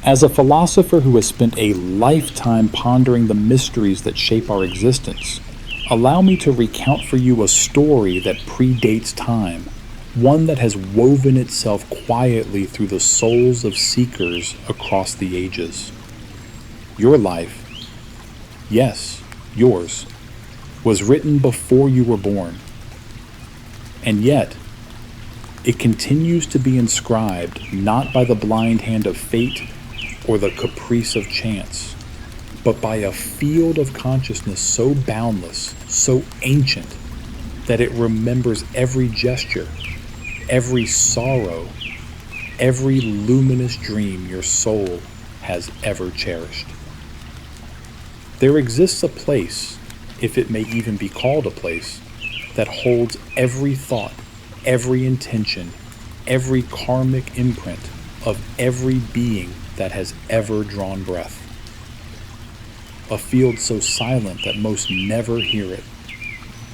As a philosopher who has spent a lifetime pondering the mysteries that shape our existence, allow me to recount for you a story that predates time, one that has woven itself quietly through the souls of seekers across the ages. Your life, yes, yours, was written before you were born. And yet, it continues to be inscribed not by the blind hand of fate or the caprice of chance, but by a field of consciousness so boundless, so ancient, that it remembers every gesture, every sorrow, every luminous dream your soul has ever cherished. There exists a place, if it may even be called a place, that holds every thought, every intention, every karmic imprint of every being that has ever drawn breath. A field so silent that most never hear it,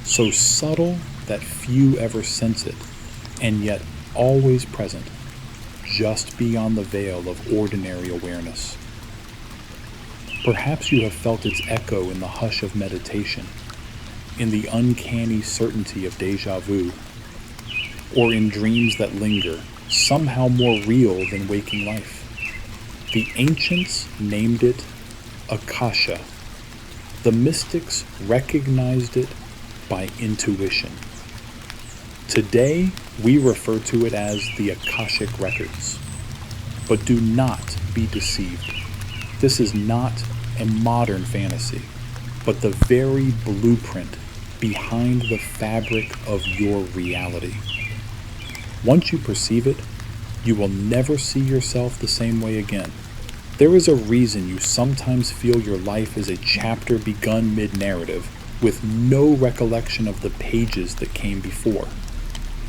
so subtle that few ever sense it, and yet always present, just beyond the veil of ordinary awareness. Perhaps you have felt its echo in the hush of meditation, in the uncanny certainty of déjà vu, or in dreams that linger, somehow more real than waking life. The ancients named it Akasha. The mystics recognized it by intuition. Today, we refer to it as the Akashic Records. But do not be deceived. This is not a modern fantasy, but the very blueprint behind the fabric of your reality. Once you perceive it, you will never see yourself the same way again. There is a reason you sometimes feel your life is a chapter begun mid-narrative with no recollection of the pages that came before.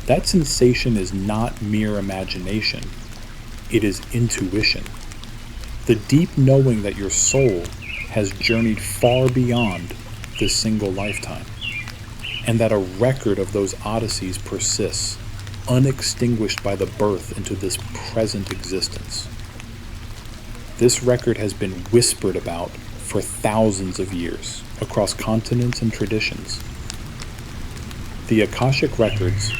That sensation is not mere imagination. It is intuition. The deep knowing that your soul has journeyed far beyond this single lifetime, and that a record of those odysseys persists, unextinguished by the birth into this present existence. This record has been whispered about for thousands of years, across continents and traditions. The Akashic Records,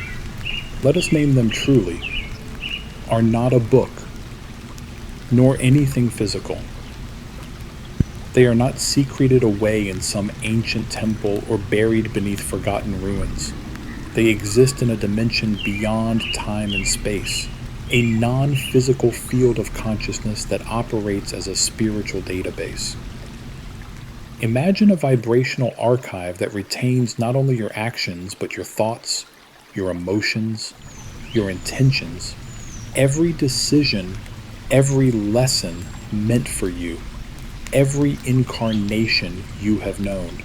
let us name them truly, are not a book, nor anything physical. They are not secreted away in some ancient temple or buried beneath forgotten ruins. They exist in a dimension beyond time and space, a non-physical field of consciousness that operates as a spiritual database. Imagine a vibrational archive that retains not only your actions, but your thoughts, your emotions, your intentions, every decision, every lesson meant for you, every incarnation you have known.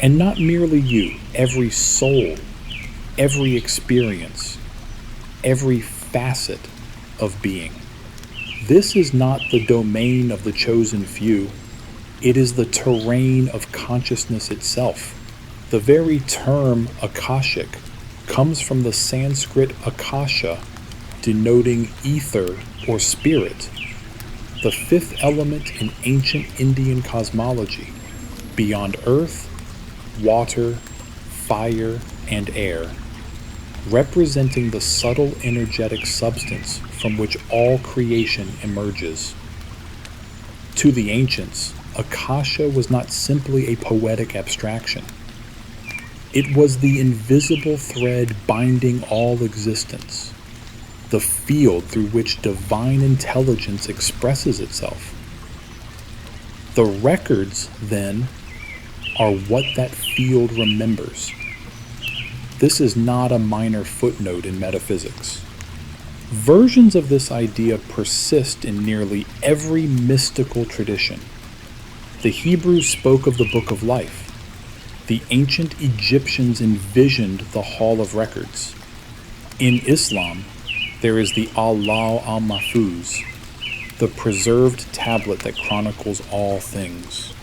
And not merely you, every soul, every experience, every facet of being. This is not the domain of the chosen few. It is the terrain of consciousness itself. The very term Akashic comes from the Sanskrit Akasha, denoting ether or spirit, the fifth element in ancient Indian cosmology, beyond earth, water, fire, and air, representing the subtle energetic substance from which all creation emerges. To the ancients, Akasha was not simply a poetic abstraction. It was the invisible thread binding all existence, the field through which divine intelligence expresses itself. The records, then, are what that field remembers. This is not a minor footnote in metaphysics. Versions of this idea persist in nearly every mystical tradition. The Hebrews spoke of the Book of Life. The ancient Egyptians envisioned the Hall of Records. In Islam, there is the Alawh al-Mahfuz, the preserved tablet that chronicles all things.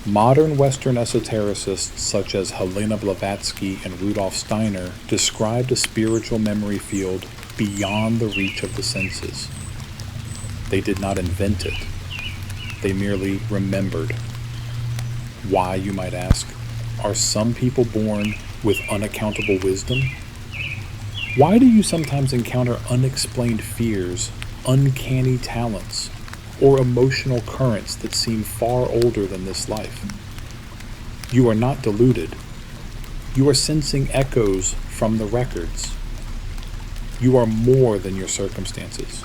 Modern Western esotericists such as Helena Blavatsky and Rudolf Steiner described a spiritual memory field beyond the reach of the senses. They did not invent it. They merely remembered. Why, you might ask? Are some people born with unaccountable wisdom? Why do you sometimes encounter unexplained fears, uncanny talents, or emotional currents that seem far older than this life? You are not deluded. You are sensing echoes from the records. You are more than your circumstances.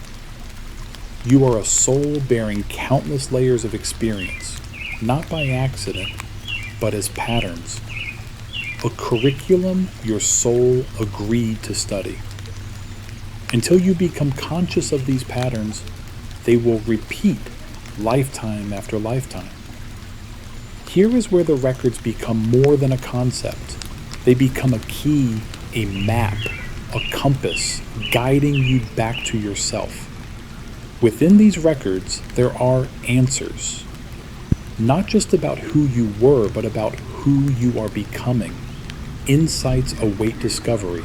You are a soul bearing countless layers of experience, not by accident, but as patterns. A curriculum your soul agreed to study. Until you become conscious of these patterns, they will repeat lifetime after lifetime. Here is where the records become more than a concept. They become a key, a map, a compass, guiding you back to yourself. Within these records, there are answers, not just about who you were, but about who you are becoming. Insights await discovery,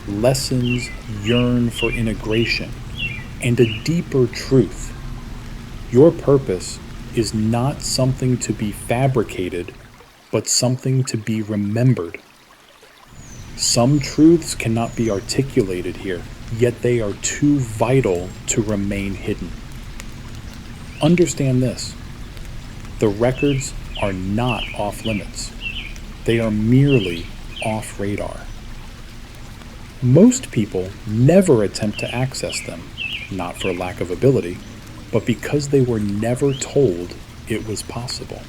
lessons yearn for integration, and a deeper truth. Your purpose is not something to be fabricated, but something to be remembered. Some truths cannot be articulated here, yet they are too vital to remain hidden. Understand this: the records are not off limits. They are merely off radar. Most people never attempt to access them, not for lack of ability, but because they were never told it was possible.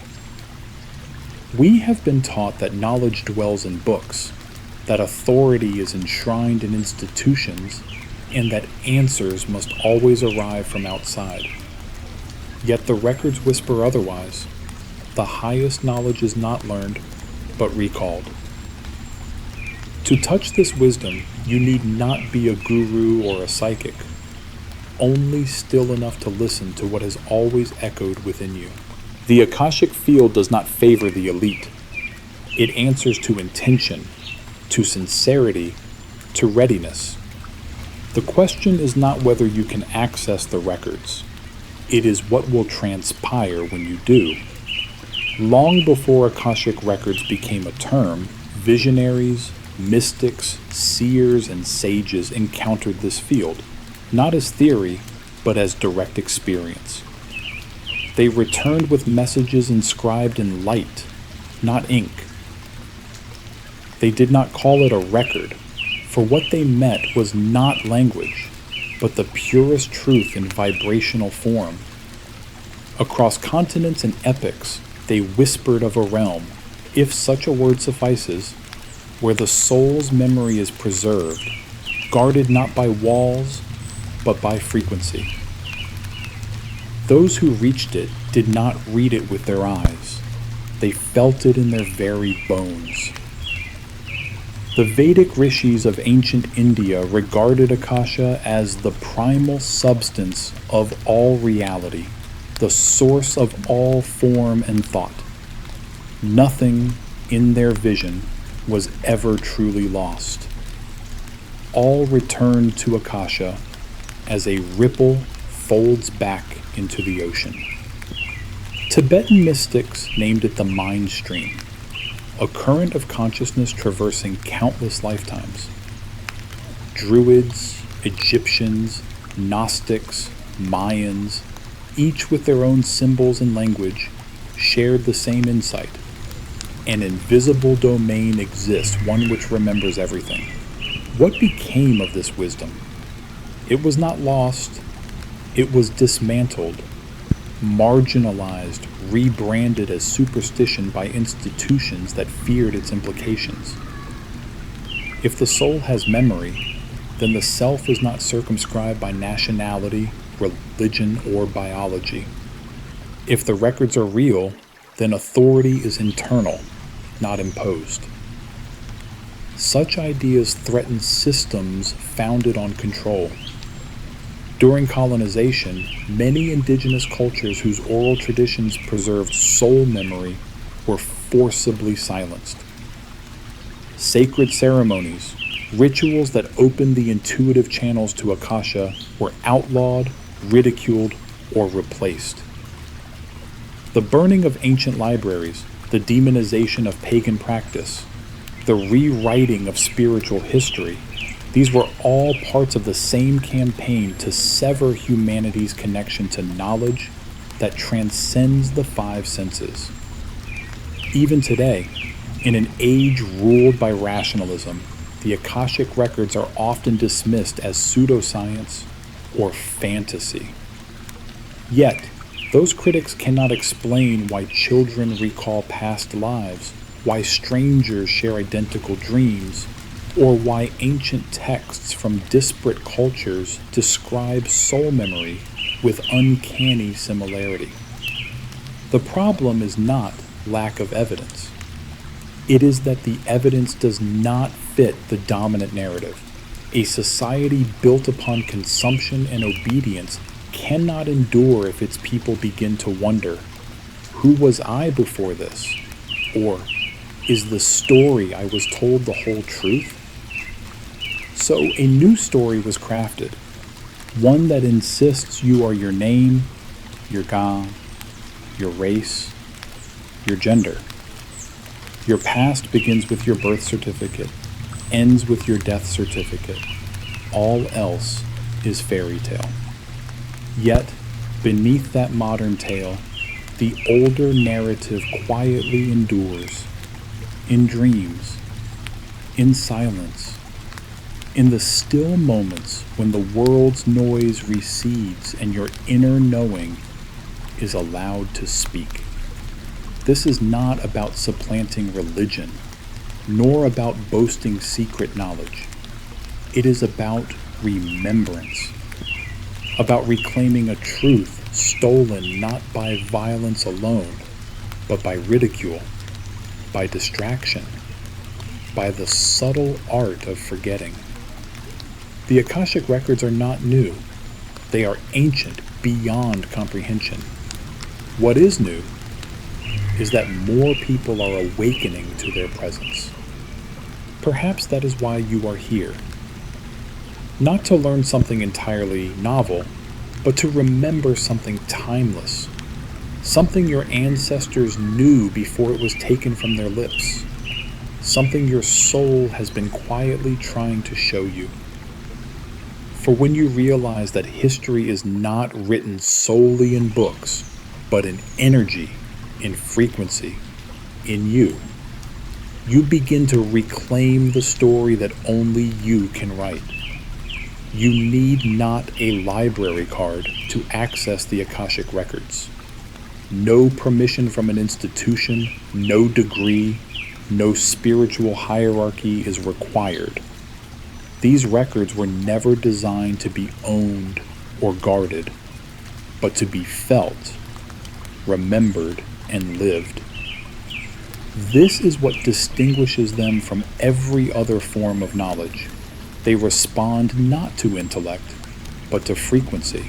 We have been taught that knowledge dwells in books, that authority is enshrined in institutions, and that answers must always arrive from outside. Yet the records whisper otherwise. The highest knowledge is not learned, but recalled. To touch this wisdom, you need not be a guru or a psychic, only still enough to listen to what has always echoed within you. The Akashic field does not favor the elite. It answers to intention, to sincerity, to readiness. The question is not whether you can access the records. It is what will transpire when you do. Long before Akashic Records became a term, visionaries, mystics, seers, and sages encountered this field, not as theory, but as direct experience. They returned with messages inscribed in light, not ink. They did not call it a record, for what they met was not language, but the purest truth in vibrational form. Across continents and epochs, they whispered of a realm, if such a word suffices, where the soul's memory is preserved, guarded not by walls, but by frequency. Those who reached it did not read it with their eyes. They felt it in their very bones. The Vedic rishis of ancient India regarded Akasha as the primal substance of all reality, the source of all form and thought. Nothing in their vision was ever truly lost. All returned to Akasha as a ripple folds back into the ocean. Tibetan mystics named it the mind stream, a current of consciousness traversing countless lifetimes. Druids, Egyptians, Gnostics, Mayans, each with their own symbols and language, shared the same insight. An invisible domain exists, one which remembers everything. What became of this wisdom? It was not lost. It was dismantled, marginalized, rebranded as superstition by institutions that feared its implications. If the soul has memory, then the self is not circumscribed by nationality, religion, or biology. If the records are real, then authority is internal, not imposed. Such ideas threaten systems founded on control. During colonization, many indigenous cultures whose oral traditions preserved soul memory were forcibly silenced. Sacred ceremonies, rituals that opened the intuitive channels to Akasha, were outlawed, ridiculed, or replaced. The burning of ancient libraries, the demonization of pagan practice, the rewriting of spiritual history, these were all parts of the same campaign to sever humanity's connection to knowledge that transcends the five senses. Even today, in an age ruled by rationalism, the Akashic Records are often dismissed as pseudoscience or fantasy. Yet, those critics cannot explain why children recall past lives, why strangers share identical dreams, or why ancient texts from disparate cultures describe soul memory with uncanny similarity. The problem is not lack of evidence. It is that the evidence does not fit the dominant narrative. A society built upon consumption and obedience cannot endure if its people begin to wonder, who was I before this? Or, is the story I was told the whole truth? So a new story was crafted, one that insists you are your name, your God, your race, your gender. Your past begins with your birth certificate, ends with your death certificate. All else is fairy tale. Yet, beneath that modern tale, the older narrative quietly endures, in dreams, in silence, in the still moments when the world's noise recedes and your inner knowing is allowed to speak. This is not about supplanting religion, nor about boasting secret knowledge. It is about remembrance, about reclaiming a truth stolen not by violence alone, but by ridicule, by distraction, by the subtle art of forgetting. The Akashic Records are not new. They are ancient beyond comprehension. What is new is that more people are awakening to their presence. Perhaps that is why you are here. Not to learn something entirely novel, but to remember something timeless, something your ancestors knew before it was taken from their lips, something your soul has been quietly trying to show you. For when you realize that history is not written solely in books, but in energy, in frequency, in you, you begin to reclaim the story that only you can write. You need not a library card to access the Akashic Records. No permission from an institution, no degree, no spiritual hierarchy is required. These records were never designed to be owned or guarded, but to be felt, remembered, and lived. This is what distinguishes them from every other form of knowledge. They respond not to intellect, but to frequency.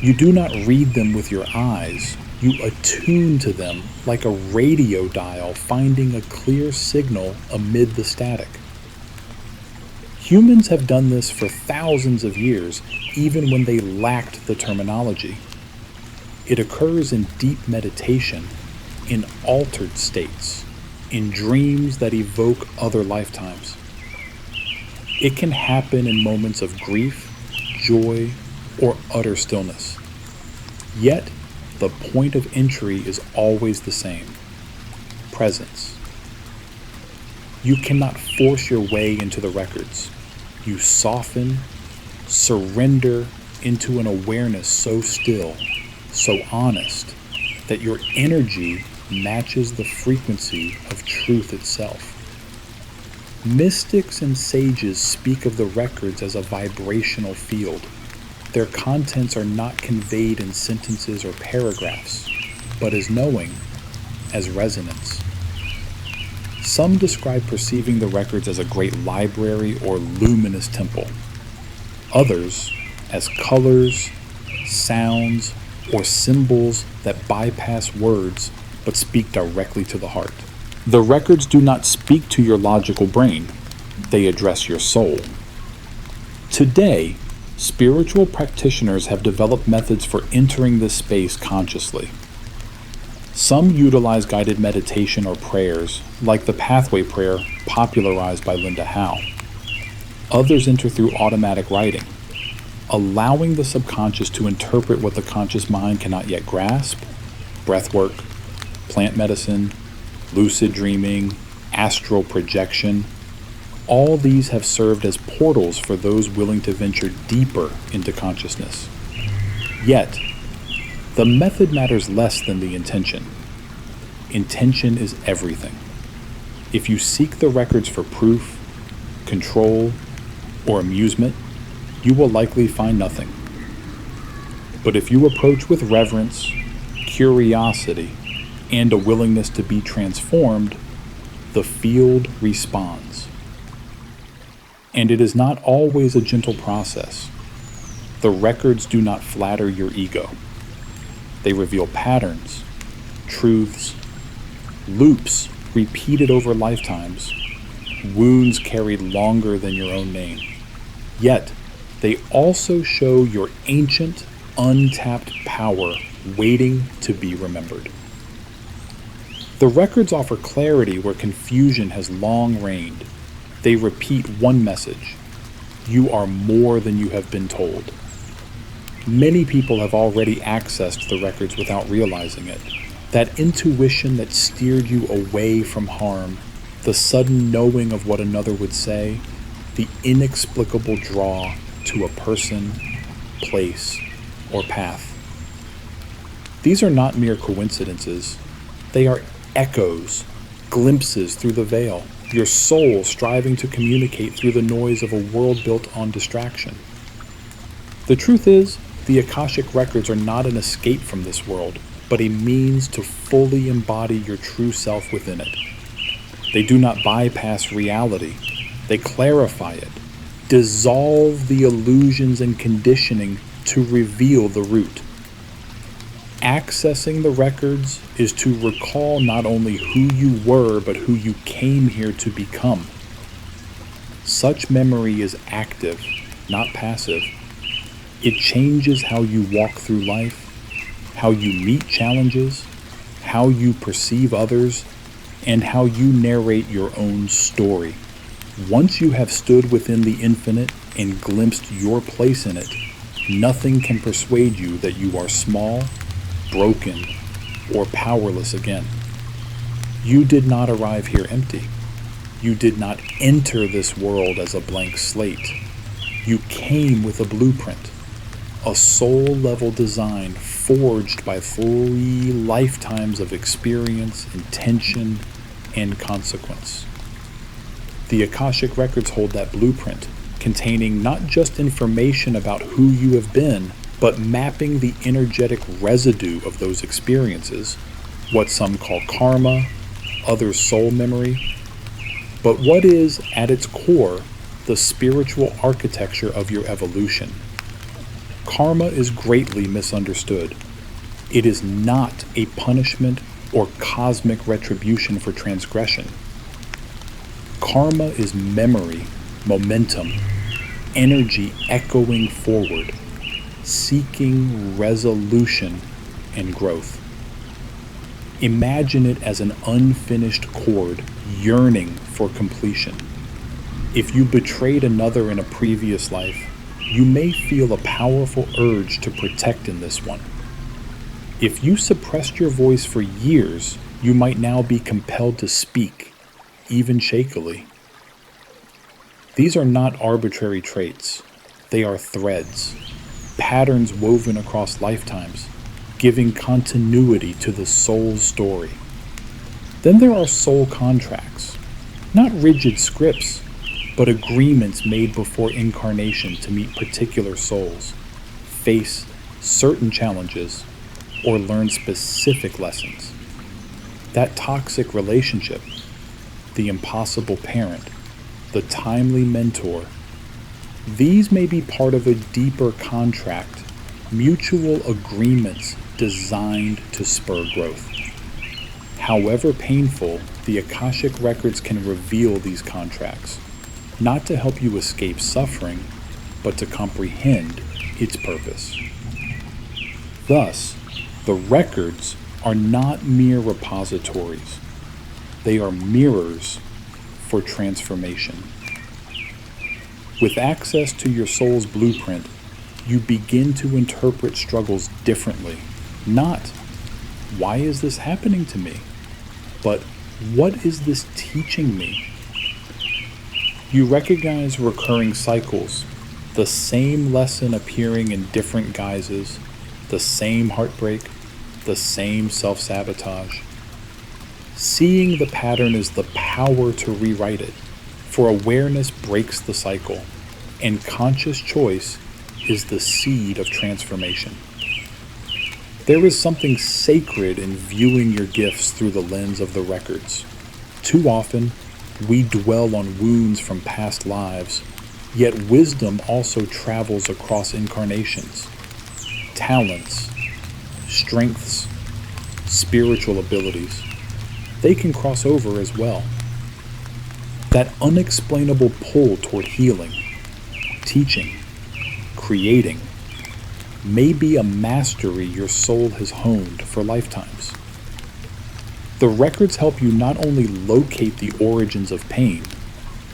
You do not read them with your eyes. You attune to them like a radio dial finding a clear signal amid the static. Humans have done this for thousands of years, even when they lacked the terminology. It occurs in deep meditation, in altered states, in dreams that evoke other lifetimes. It can happen in moments of grief, joy, or utter stillness. Yet, the point of entry is always the same: presence. You cannot force your way into the records. You soften, surrender into an awareness so still, so honest, that your energy matches the frequency of truth itself. Mystics and sages speak of the records as a vibrational field. Their contents are not conveyed in sentences or paragraphs, but as knowing, as resonance. Some describe perceiving the records as a great library or luminous temple. Others as colors, sounds, or symbols that bypass words but speak directly to the heart. The records do not speak to your logical brain. They address your soul. Today, Spiritual practitioners have developed methods for entering this space consciously. Some utilize guided meditation or prayers, like the pathway prayer popularized by Linda Howe. Others enter through automatic writing, allowing the subconscious to interpret what the conscious mind cannot yet grasp. Breathwork, plant medicine, lucid dreaming, astral projection. All these have served as portals for those willing to venture deeper into consciousness. Yet, the method matters less than the intention. Intention is everything. If you seek the records for proof, control, or amusement, you will likely find nothing. But if you approach with reverence, curiosity, and a willingness to be transformed, the field responds. And it is not always a gentle process. The records do not flatter your ego. They reveal patterns, truths, loops repeated over lifetimes, wounds carried longer than your own name. Yet, they also show your ancient, untapped power waiting to be remembered. The records offer clarity where confusion has long reigned. They repeat one message: you are more than you have been told. Many people have already accessed the records without realizing it. That intuition that steered you away from harm, the sudden knowing of what another would say, the inexplicable draw to a person, place, or path. These are not mere coincidences. They are echoes, glimpses through the veil, your soul striving to communicate through the noise of a world built on distraction. The truth is, the Akashic Records are not an escape from this world, but a means to fully embody your true self within it. They do not bypass reality. They clarify it, dissolve the illusions and conditioning to reveal the root. Accessing the records is to recall not only who you were, but who you came here to become. Such memory is active, not passive. It changes how you walk through life, how you meet challenges, how you perceive others, and how you narrate your own story. Once you have stood within the infinite and glimpsed your place in it, nothing can persuade you that you are small, broken, or powerless again. You did not arrive here empty. You did not enter this world as a blank slate. You came with a blueprint, a soul-level design forged by 3 lifetimes of experience, intention, and consequence. The Akashic Records hold that blueprint, containing not just information about who you have been, but mapping the energetic residue of those experiences, what some call karma, others soul memory, but what is, at its core, the spiritual architecture of your evolution. Karma is greatly misunderstood. It is not a punishment or cosmic retribution for transgression. Karma is memory, momentum, energy echoing forward, seeking resolution and growth. Imagine it as an unfinished chord yearning for completion. If you betrayed another in a previous life, you may feel a powerful urge to protect in this one. If you suppressed your voice for years, you might now be compelled to speak, even shakily. These are not arbitrary traits. They are threads, patterns woven across lifetimes, giving continuity to the soul's story. Then there are soul contracts, not rigid scripts, but agreements made before incarnation to meet particular souls, face certain challenges, or learn specific lessons. That toxic relationship, the impossible parent, the timely mentor, these may be part of a deeper contract, mutual agreements designed to spur growth. However painful, the Akashic Records can reveal these contracts, not to help you escape suffering, but to comprehend its purpose. Thus, the records are not mere repositories. They are mirrors for transformation. With access to your soul's blueprint, you begin to interpret struggles differently. Not, why is this happening to me? But, what is this teaching me? You recognize recurring cycles, the same lesson appearing in different guises, the same heartbreak, the same self-sabotage. Seeing the pattern is the power to rewrite it, for awareness breaks the cycle, and conscious choice is the seed of transformation. There is something sacred in viewing your gifts through the lens of the records. Too often, we dwell on wounds from past lives, yet wisdom also travels across incarnations. Talents, strengths, spiritual abilities, they can cross over as well. That unexplainable pull toward healing, teaching, creating, may be a mastery your soul has honed for lifetimes. The records help you not only locate the origins of pain,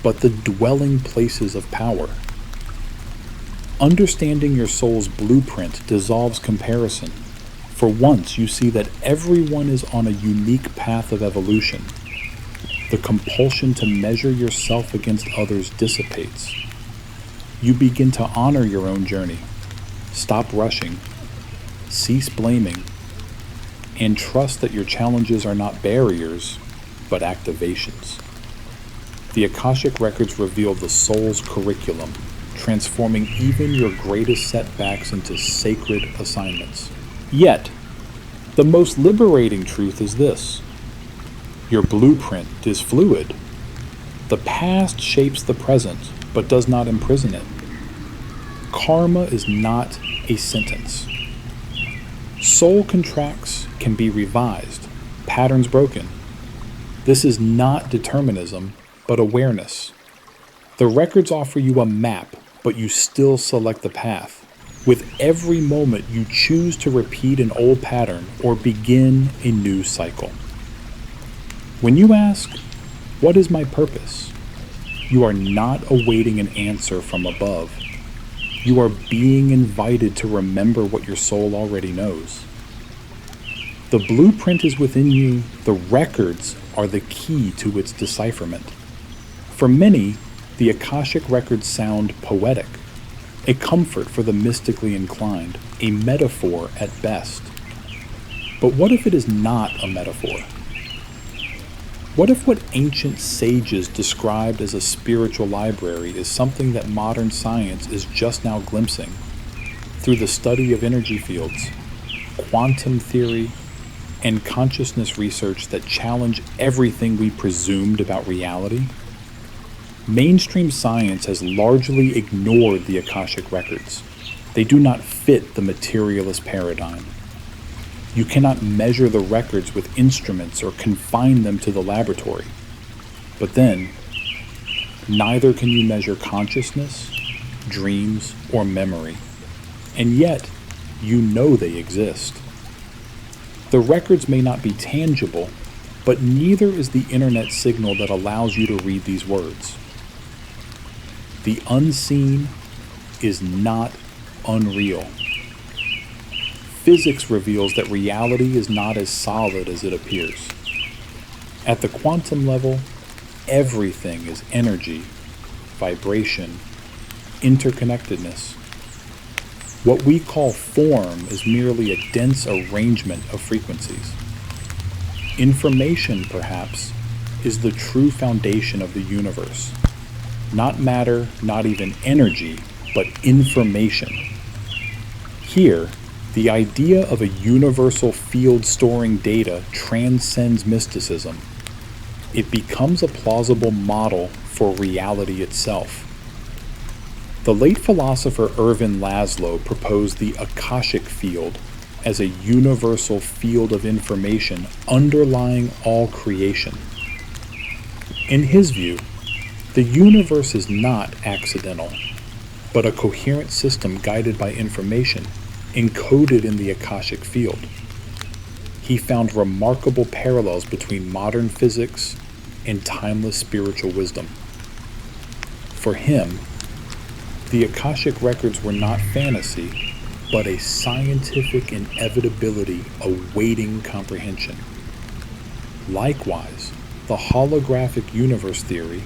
but the dwelling places of power. Understanding your soul's blueprint dissolves comparison. For once you see that everyone is on a unique path of evolution. The compulsion to measure yourself against others dissipates. You begin to honor your own journey, stop rushing, cease blaming, and trust that your challenges are not barriers, but activations. The Akashic Records reveal the soul's curriculum, transforming even your greatest setbacks into sacred assignments. Yet, the most liberating truth is this: your blueprint is fluid. The past shapes the present, but does not imprison it. Karma is not a sentence. Soul contracts can be revised, patterns broken. This is not determinism, but awareness. The records offer you a map, but you still select the path. With every moment, you choose to repeat an old pattern or begin a new cycle. When you ask, "What is my purpose?" you are not awaiting an answer from above. You are being invited to remember what your soul already knows. The blueprint is within you. The records are the key to its decipherment. For many, the Akashic Records sound poetic, a comfort for the mystically inclined, a metaphor at best. But what if it is not a metaphor? What if what ancient sages described as a spiritual library is something that modern science is just now glimpsing through the study of energy fields, quantum theory, and consciousness research that challenge everything we presumed about reality? Mainstream science has largely ignored the Akashic Records. They do not fit the materialist paradigm. You cannot measure the records with instruments or confine them to the laboratory. But then, neither can you measure consciousness, dreams, or memory. And yet, you know they exist. The records may not be tangible, but neither is the internet signal that allows you to read these words. The unseen is not unreal. Physics reveals that reality is not as solid as it appears. At the quantum level, everything is energy, vibration, interconnectedness. What we call form is merely a dense arrangement of frequencies. Information, perhaps, is the true foundation of the universe. Not matter, not even energy, but information. Here, the idea of a universal field storing data transcends mysticism. It becomes a plausible model for reality itself. The late philosopher Ervin Laszlo proposed the Akashic field as a universal field of information underlying all creation. In his view, the universe is not accidental. but a coherent system guided by information encoded in the Akashic field. He found remarkable parallels between modern physics and timeless spiritual wisdom. For him, the Akashic Records were not fantasy, but a scientific inevitability awaiting comprehension. Likewise, the holographic universe theory,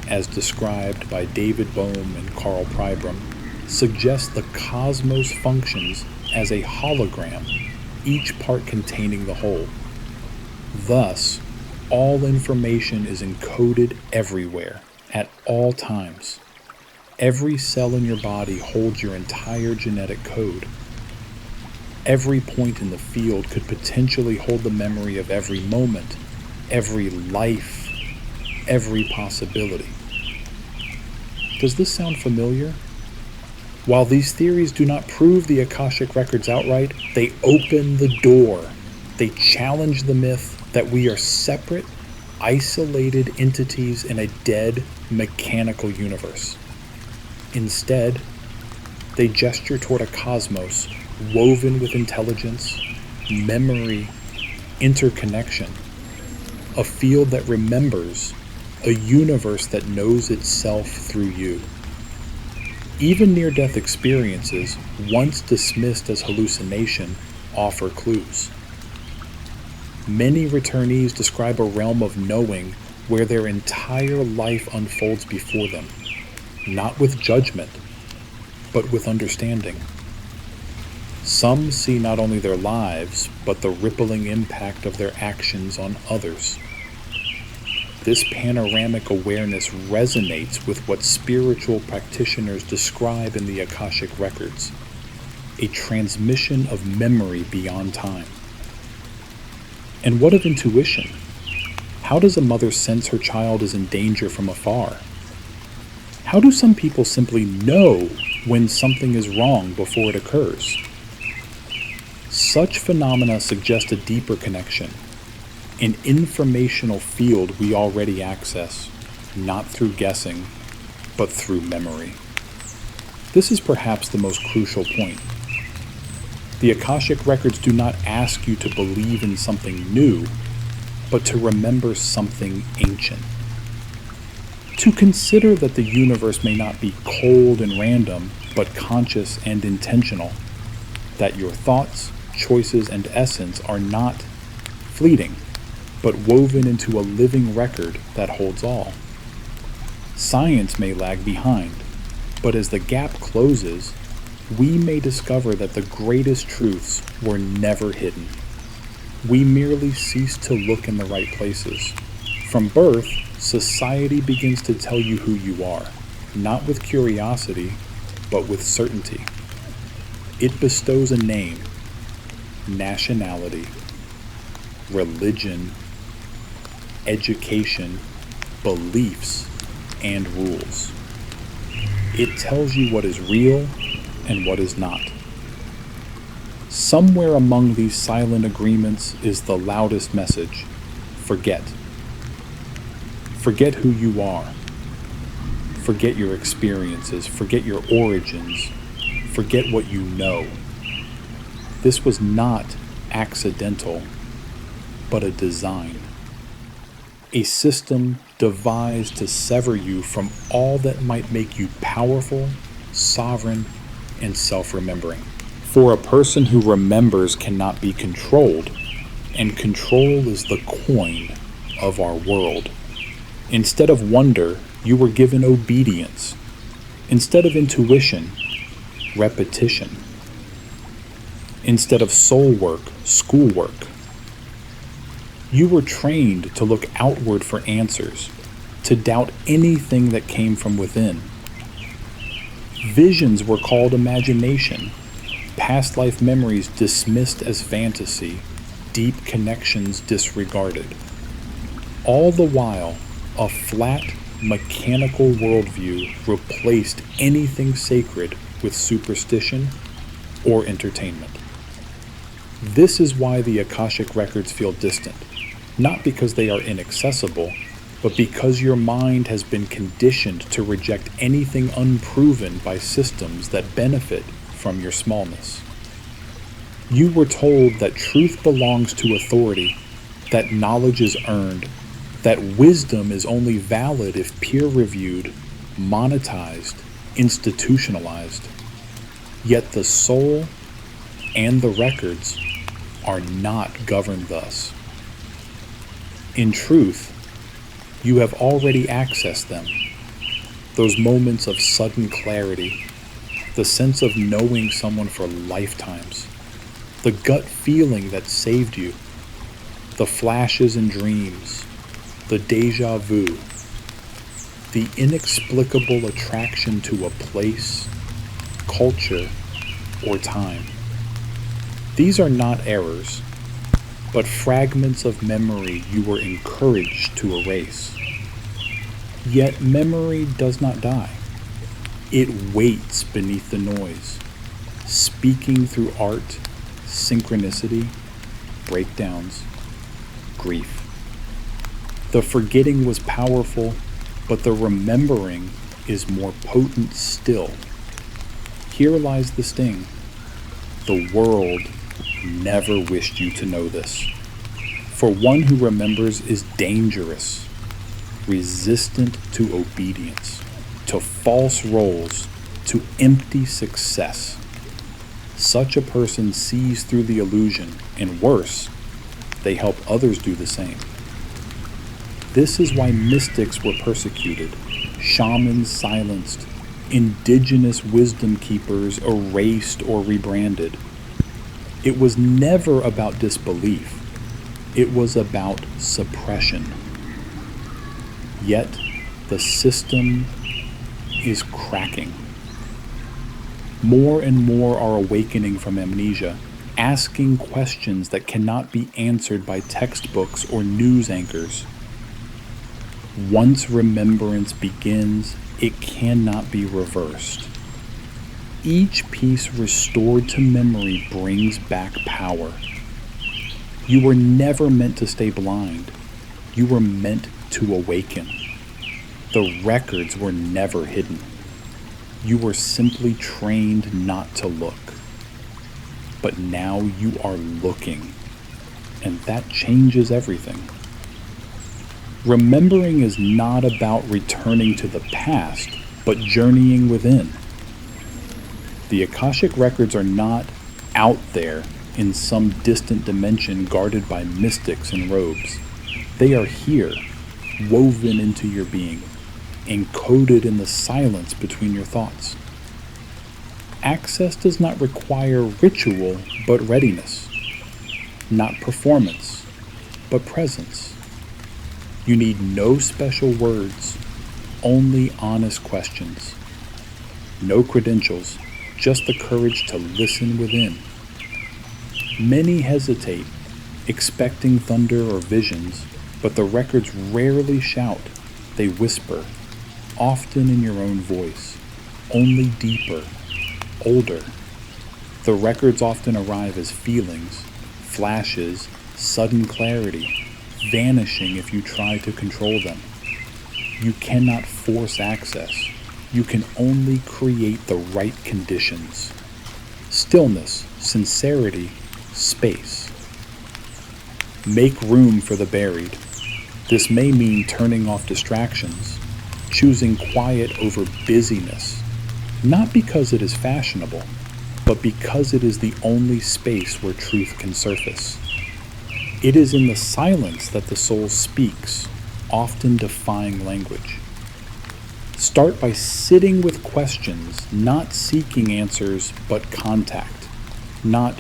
as described by David Bohm and Carl Pribram, suggests the cosmos functions as a hologram, each part containing the whole. Thus, all information is encoded everywhere, at all times. Every cell in your body holds your entire genetic code. Every point in the field could potentially hold the memory of every moment, every life, every possibility. Does this sound familiar? While these theories do not prove the Akashic Records outright, they open the door. They challenge the myth that we are separate, isolated entities in a dead, mechanical universe. Instead, they gesture toward a cosmos woven with intelligence, memory, interconnection, a field that remembers, a universe that knows itself through you. Even near-death experiences, once dismissed as hallucination, offer clues. Many returnees describe a realm of knowing where their entire life unfolds before them, not with judgment, but with understanding. Some see not only their lives, but the rippling impact of their actions on others. This panoramic awareness resonates with what spiritual practitioners describe in the Akashic Records, a transmission of memory beyond time. And what of intuition? How does a mother sense her child is in danger from afar? How do some people simply know when something is wrong before it occurs? Such phenomena suggest a deeper connection, an informational field we already access, not through guessing, but through memory. This is perhaps the most crucial point. The Akashic Records do not ask you to believe in something new, but to remember something ancient. To consider that the universe may not be cold and random, but conscious and intentional, that your thoughts, choices, and essence are not fleeting, but woven into a living record that holds all. Science may lag behind, but as the gap closes, we may discover that the greatest truths were never hidden. We merely cease to look in the right places. From birth, society begins to tell you who you are, not with curiosity, but with certainty. It bestows a name, nationality, religion, education, beliefs, and rules. It tells you what is real and what is not. Somewhere among these silent agreements is the loudest message: forget. Forget who you are. Forget your experiences. Forget your origins. Forget what you know. This was not accidental, but a design. A system devised to sever you from all that might make you powerful, sovereign, and self-remembering. For a person who remembers cannot be controlled, and control is the coin of our world. Instead of wonder, you were given obedience. Instead of intuition, repetition. Instead of soul work, schoolwork. You were trained to look outward for answers, to doubt anything that came from within. Visions were called imagination, past life memories dismissed as fantasy, deep connections disregarded. All the while, a flat, mechanical worldview replaced anything sacred with superstition or entertainment. This is why the Akashic Records feel distant, not because they are inaccessible, but because your mind has been conditioned to reject anything unproven by systems that benefit from your smallness. You were told that truth belongs to authority, that knowledge is earned, that wisdom is only valid if peer-reviewed, monetized, institutionalized. Yet the soul and the records are not governed thus. In truth, you have already accessed them. Those moments of sudden clarity, the sense of knowing someone for lifetimes, the gut feeling that saved you, the flashes and dreams, the déjà vu, the inexplicable attraction to a place, culture, or time. These are not errors, but fragments of memory you were encouraged to erase. Yet memory does not die. It waits beneath the noise, speaking through art, synchronicity, breakdowns, grief. The forgetting was powerful, but the remembering is more potent still. Here lies the sting. The world never wished you to know this. For one who remembers is dangerous, resistant to obedience, to false roles, to empty success. Such a person sees through the illusion, and worse, they help others do the same. This is why mystics were persecuted, shamans silenced, indigenous wisdom keepers erased or rebranded. It was never about disbelief. It was about suppression. Yet, the system is cracking. More and more are awakening from amnesia, asking questions that cannot be answered by textbooks or news anchors. Once remembrance begins, it cannot be reversed. Each piece restored to memory brings back power. You were never meant to stay blind. You were meant to awaken. The records were never hidden. You were simply trained not to look. But now you are looking, and that changes everything. Remembering is not about returning to the past, but journeying within. The Akashic Records are not out there in some distant dimension guarded by mystics in robes. They are here, woven into your being, encoded in the silence between your thoughts. Access does not require ritual, but readiness. Not performance, but presence. You need no special words, only honest questions. No credentials, just the courage to listen within. Many hesitate, expecting thunder or visions, but the records rarely shout. They whisper, often in your own voice, only deeper, older. The records often arrive as feelings, flashes, sudden clarity, vanishing if you try to control them. You cannot force access. You can only create the right conditions. Stillness, sincerity, space. Make room for the buried. This may mean turning off distractions, choosing quiet over busyness, not because it is fashionable, but because it is the only space where truth can surface. It is in the silence that the soul speaks, often defying language. Start by sitting with questions, not seeking answers, but contact. Not,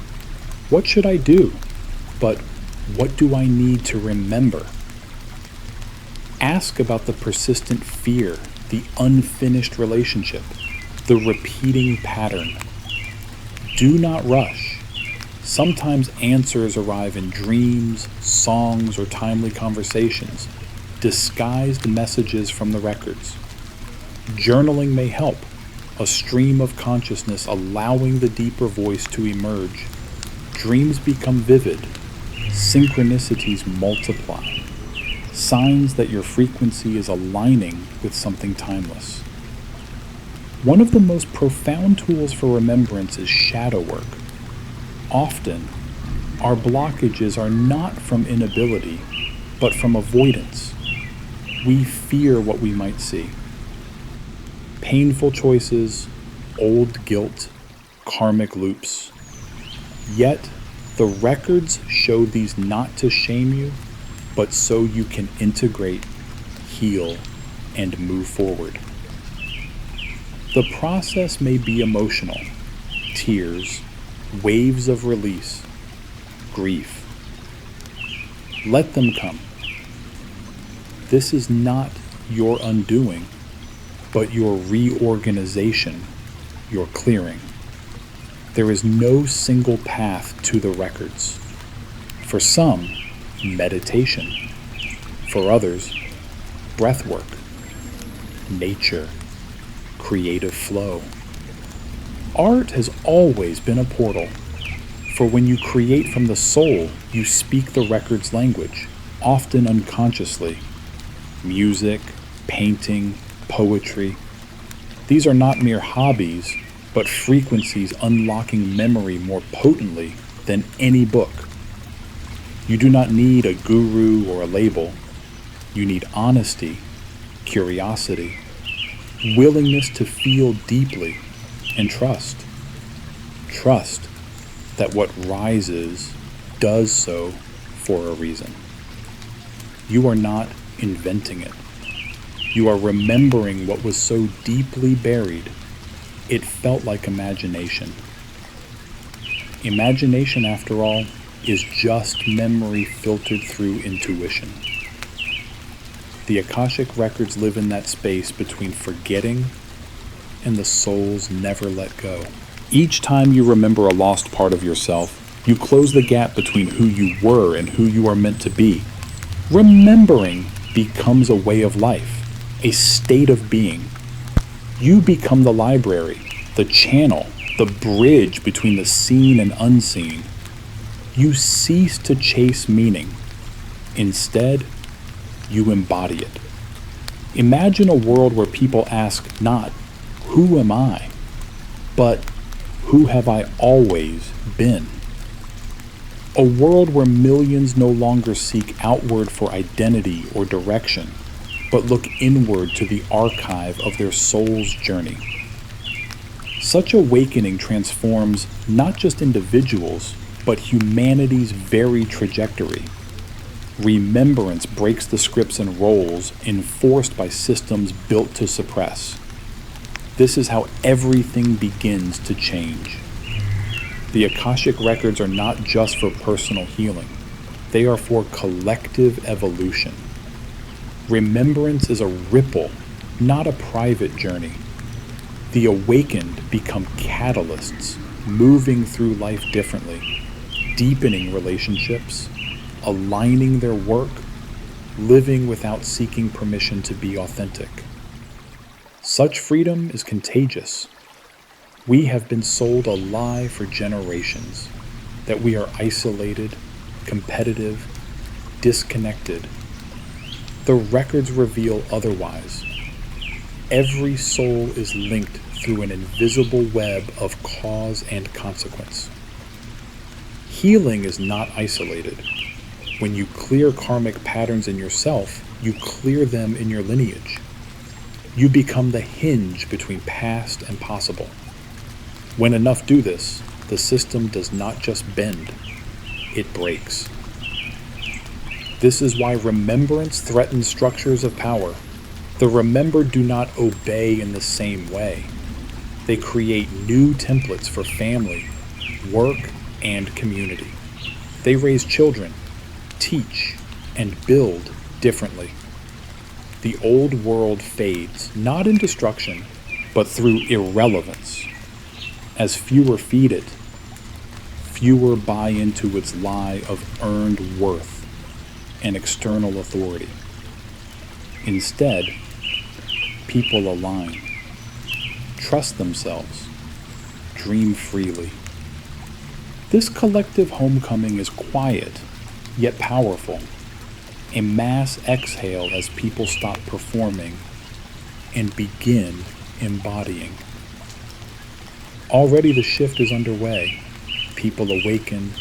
what should I do? But, what do I need to remember? Ask about the persistent fear, the unfinished relationship, the repeating pattern. Do not rush. Sometimes answers arrive in dreams, songs, or timely conversations, disguised messages from the records. Journaling may help, a stream of consciousness allowing the deeper voice to emerge. Dreams become vivid, synchronicities multiply. signs that your frequency is aligning with something timeless. One of the most profound tools for remembrance is shadow work. Often, our blockages are not from inability, but from avoidance. We fear what we might see. Painful choices, old guilt, karmic loops. Yet, the records show these not to shame you, but so you can integrate, heal, and move forward. The process may be emotional, tears, waves of release, grief. Let them come. This is not your undoing, but your reorganization, your clearing. There is no single path to the records. For some, meditation. For others, breath work, nature, creative flow. Art has always been a portal, for when you create from the soul, you speak the record's language, often unconsciously. Music, painting, poetry. These are not mere hobbies, but frequencies unlocking memory more potently than any book. You do not need a guru or a label. You need honesty, curiosity, willingness to feel deeply, and trust. Trust that what rises does so for a reason. You are not inventing it. You are remembering what was so deeply buried, it felt like imagination. Imagination, after all, is just memory filtered through intuition. The Akashic Records live in that space between forgetting and the soul's never let go. Each time you remember a lost part of yourself, you close the gap between who you were and who you are meant to be. Remembering becomes a way of life, a state of being. You become the library, the channel, the bridge between the seen and unseen. You cease to chase meaning. Instead, you embody it. Imagine a world where people ask not, "Who am I?" but "Who have I always been?" A world where millions no longer seek outward for identity or direction, but look inward to the archive of their soul's journey. Such awakening transforms not just individuals, but humanity's very trajectory. Remembrance breaks the scripts and roles enforced by systems built to suppress. This is how everything begins to change. The Akashic Records are not just for personal healing. They are for collective evolution. Remembrance is a ripple, not a private journey. The awakened become catalysts, moving through life differently, deepening relationships, aligning their work, living without seeking permission to be authentic. Such freedom is contagious. We have been sold a lie for generations, that we are isolated, competitive, disconnected. The records reveal otherwise. Every soul is linked through an invisible web of cause and consequence. Healing is not isolated. When you clear karmic patterns in yourself, you clear them in your lineage. You become the hinge between past and possible. When enough do this, the system does not just bend, it breaks. This is why remembrance threatens structures of power. The remembered do not obey in the same way. They create new templates for family, work, and community. They raise children, teach, and build differently. The old world fades, not in destruction, but through irrelevance. As fewer feed it, fewer buy into its lie of earned worth and external authority. Instead, people align, trust themselves, dream freely. This collective homecoming is quiet, yet powerful. a mass exhale as people stop performing and begin embodying. Already the shift is underway. People awaken,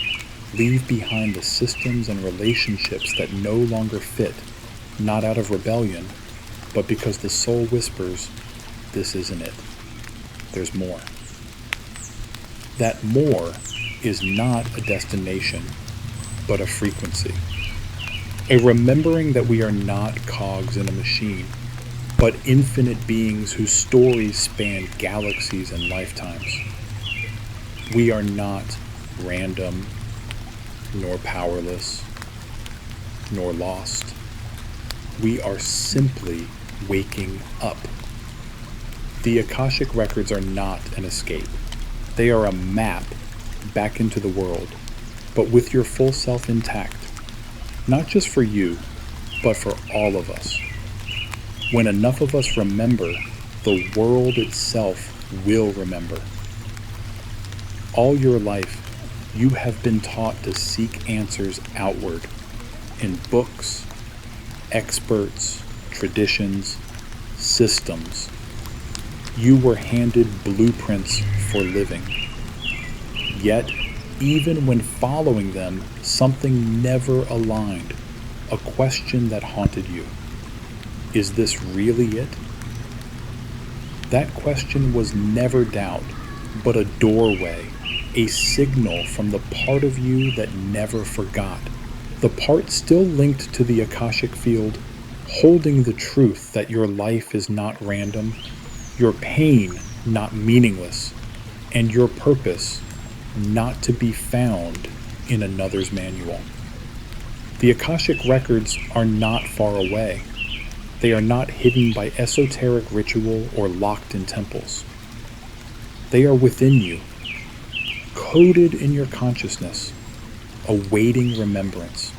leave behind the systems and relationships that no longer fit, not out of rebellion, but because the soul whispers, this isn't it. There's more. That more is not a destination, but a frequency. A remembering that we are not cogs in a machine, but infinite beings whose stories span galaxies and lifetimes. We are not random, nor powerless, nor lost. We are simply waking up. The Akashic Records are not an escape. They are a map back into the world, but with your full self intact. Not just for you, but for all of us. When enough of us remember, the world itself will remember. All your life, you have been taught to seek answers outward, in books, experts, traditions, systems. You were handed blueprints for living. Yet, even when following them, something never aligned, a question that haunted you. Is this really it? That question was never doubt, but a doorway, a signal from the part of you that never forgot. The part still linked to the Akashic field, holding the truth that your life is not random, your pain not meaningless, and your purpose not to be found in another's manual. The Akashic Records are not far away. They are not hidden by esoteric ritual or locked in temples. They are within you, coded in your consciousness, awaiting remembrance.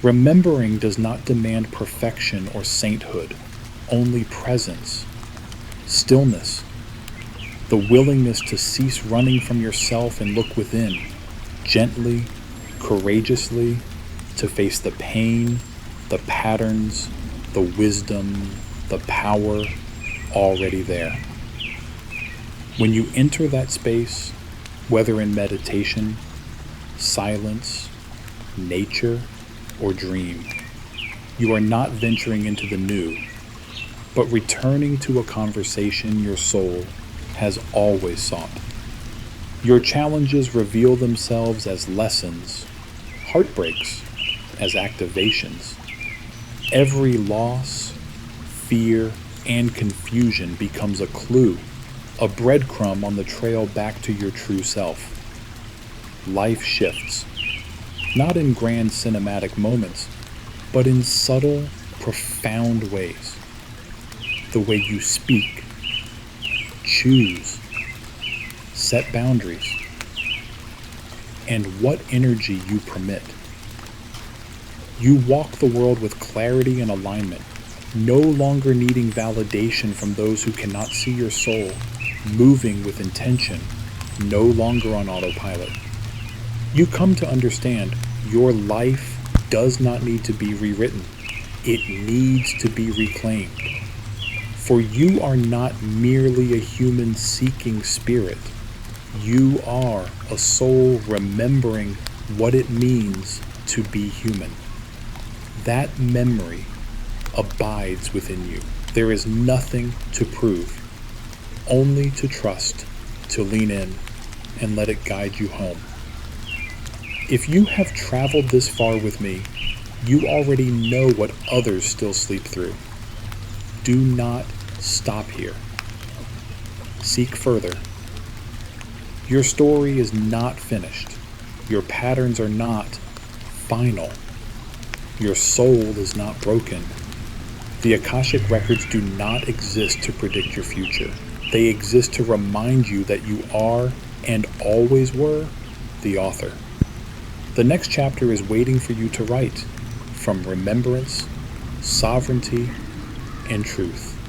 Remembering does not demand perfection or sainthood, only presence, stillness, the willingness to cease running from yourself and look within, gently, courageously, to face the pain, the patterns, the wisdom, the power already there. When you enter that space, whether in meditation, silence, nature, or dream, you are not venturing into the new, but returning to a conversation your soul has always sought. Your challenges reveal themselves as lessons, heartbreaks as activations. Every loss, fear, and confusion becomes a clue, a breadcrumb on the trail back to your true self. Life shifts, not in grand cinematic moments, but in subtle, profound ways. The way you speak, choose, set boundaries, and what energy you permit. You walk the world with clarity and alignment, no longer needing validation from those who cannot see your soul, moving with intention, no longer on autopilot. You come to understand your life does not need to be rewritten. It needs to be reclaimed. For you are not merely a human seeking spirit. You are a soul remembering what it means to be human. That memory abides within you. There is nothing to prove, only to trust, to lean in, and let it guide you home. If you have traveled this far with me, you already know what others still sleep through. Do not stop here. Seek further. Your story is not finished. Your patterns are not final. Your soul is not broken. The Akashic Records do not exist to predict your future. They exist to remind you that you are, and always were, the author. The next chapter is waiting for you to write, from remembrance, sovereignty, and truth.